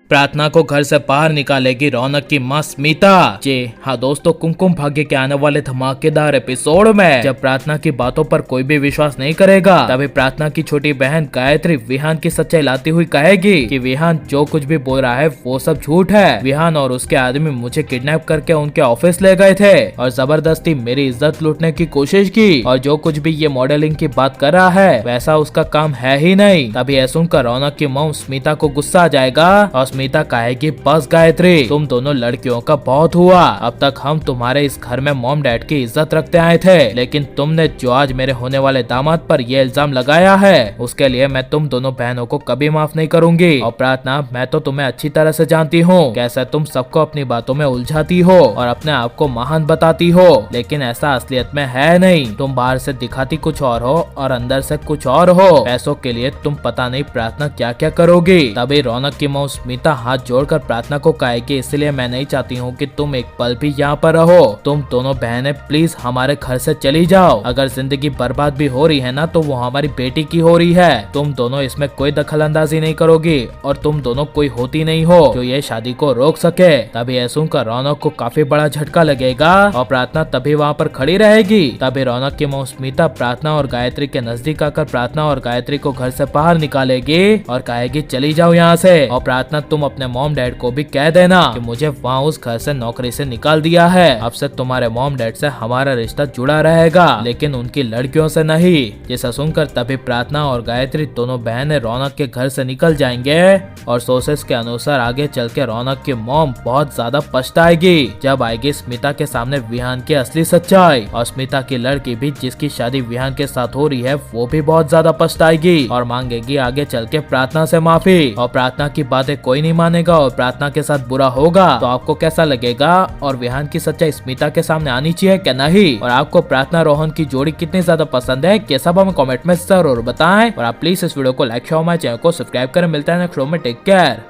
प्रार्थना को घर से बाहर निकालेगी रौनक की मां स्मिता। जी हाँ दोस्तों, कुमकुम भाग्य के आने वाले धमाकेदार एपिसोड में जब प्रार्थना की बातों पर कोई भी विश्वास नहीं करेगा, तभी प्रार्थना की छोटी बहन गायत्री विहान की सच्चाई लाती हुई कहेगी कि विहान जो कुछ भी बोल रहा है वो सब झूठ है। विहान और उसके आदमी मुझे किडनैप करके उनके ऑफिस ले गए थे और जबरदस्ती मेरी इज्जत लूटने की कोशिश की, और जो कुछ भी ये मॉडलिंग की बात कर रहा है वैसा उसका काम है ही नहीं। तभी यह सुनकर रौनक की मॉम स्मिता को गुस्सा आ जाएगा और स्मिता कहेगी बस गायत्री, तुम दोनों लड़कियों का बहुत हुआ। अब तक हम तुम्हारे इस घर में मॉम डैड की इज्जत रखते आए थे, लेकिन तुमने जो आज मेरे होने वाले दामाद पर ये इल्जाम लगाया है उसके लिए मैं तुम दोनों बहनों को कभी माफ नहीं करूंगी। और प्रार्थना, मैं तो तुम्हें अच्छी तरह से जानती हूँ कैसे तुम सबको अपनी बातों में उलझाती हो और अपने आप को महान बताती हो, लेकिन ऐसा असलियत में है नहीं। तुम बाहर से दिखाती कुछ और हो और अंदर से कुछ और हो। पैसों के लिए तुम पता नहीं प्रार्थना क्या क्या करोगी। तभी रौनक की मॉम स्मिता हाथ जोड़कर प्रार्थना को कहेगी, इसलिए मैं नहीं चाहती हूँ कि तुम एक पल भी यहाँ पर रहो। तुम दोनों बहनें प्लीज हमारे घर से चली जाओ। अगर जिंदगी बर्बाद भी हो रही है ना तो वो हमारी बेटी की हो रही है। तुम दोनों इसमें कोई दखल अंदाजी नहीं करोगी और तुम दोनों कोई होती नहीं हो जो ये शादी को रोक सके। तभी यह सुनकर रौनक को काफी बड़ा झटका लगेगा और प्रार्थना तभी वहाँ पर खड़ी रहेगी। तभी रौनक की मॉम स्मिता प्रार्थना और गायत्री के नजदीक आकर प्रार्थना और गायत्री को घर से बाहर निकालेगी और कहेगी चली जाओ यहाँ से। और प्रार्थना, तुम अपने मॉम डैड को भी कह देना कि मुझे वहाँ उस घर से नौकरी से निकाल दिया है। अब से तुम्हारे मॉम डैड से हमारा रिश्ता जुड़ा रहेगा, लेकिन उनकी लड़कियों से नहीं। जिसे सुनकर तभी प्रार्थना और गायत्री दोनों बहनें रौनक के घर से निकल जाएंगे और सोर्सेस के अनुसार आगे चल के रौनक की मॉम बहुत ज्यादा पछताएगी जब आएगी स्मिता के सामने विहान की असली सच्चाई। और स्मिता की लड़की भी जिसकी शादी विहान के साथ हो रही है वो भी बहुत ज्यादा पछताएगी और मांगेगी आगे चल के प्रार्थना से माफी। और प्रार्थना की बातें कोई नहीं मानेगा और प्रार्थना के साथ बुरा होगा। तो आपको कैसा लगेगा और विहान की सच्चाई स्मिता के सामने आनी चाहिए क्या नहीं? और आपको प्रार्थना रोहन की जोड़ी कितनी ज्यादा पसंद है ये सब हमें कमेंट में जरूर बताएं। और आप प्लीज इस वीडियो को लाइक शेयर, हमारे चैनल को सब्सक्राइब करें। मिलता है नेक्स्ट वीडियो में, टेक केयर।